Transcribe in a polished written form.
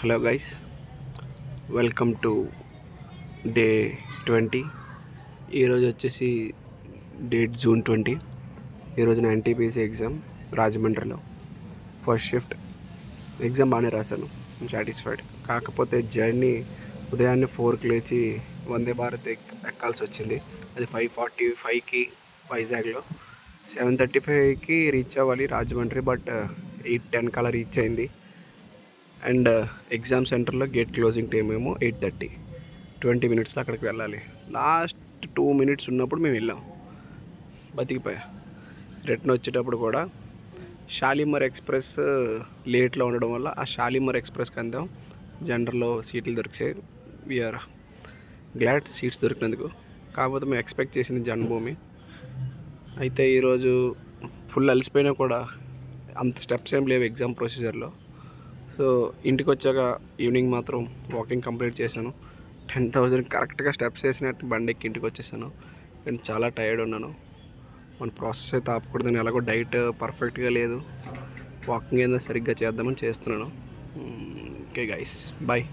Hello guys, welcome to day 20. ఈరోజు వచ్చేసి date June 20. ఈరోజు నా NTPC ఎగ్జామ్ రాజమండ్రిలో ఫస్ట్ షిఫ్ట్. ఎగ్జామ్ బాగానే రాశాను, సాటిస్ఫైడ్. కాకపోతే జర్నీ ఉదయాన్నే 4కి లేచి వందే భారత్ ఎక్కాల్సి వచ్చింది. అది 5:45కి వైజాగ్లో, 7:35కి రీచ్ అవ్వాలి రాజమండ్రి. బట్ 8:10 కల్లా రీచ్ అయింది. అండ్ ఎగ్జామ్ సెంటర్లో గేట్ క్లోజింగ్ టైం ఏమో 8:30. 20 మినిట్స్లో అక్కడికి వెళ్ళాలి. లాస్ట్ 2 మినిట్స్ ఉన్నప్పుడు మేము వెళ్ళాం, బతికిపోయా. రిటర్న్ వచ్చేటప్పుడు కూడా షాలిమర్ ఎక్స్ప్రెస్ లేట్లో ఉండడం వల్ల ఆ షాలిమర్ ఎక్స్ప్రెస్కి అందాం. జనరల్లో సీట్లు దొరికాయి. వీఆర్ గ్లాడ్ సీట్స్ దొరికినందుకు. కాకపోతే మేము ఎక్స్పెక్ట్ చేసింది జన్మభూమి. అయితే ఈరోజు ఫుల్ అలసిపోయినా కూడా అంత స్టెప్స్ ఏం లేవు ఎగ్జామ్ ప్రొసీజర్లో. సో ఇంటికి వచ్చాక ఈవినింగ్ మాత్రం వాకింగ్ కంప్లీట్ చేశాను. 10,000 కరెక్ట్గా స్టెప్స్ వేసినట్టు బండి ఎక్కి ఇంటికి వచ్చేసాను. నేను చాలా టైర్డ్ ఉన్నాను. మన ప్రాసెస్ అయితే ఆపకూడదని, ఎలాగో డైట్ పర్ఫెక్ట్గా లేదు, వాకింగ్ ఏదో సరిగ్గా చేద్దామని చేస్తున్నాను. Okay guys, bye.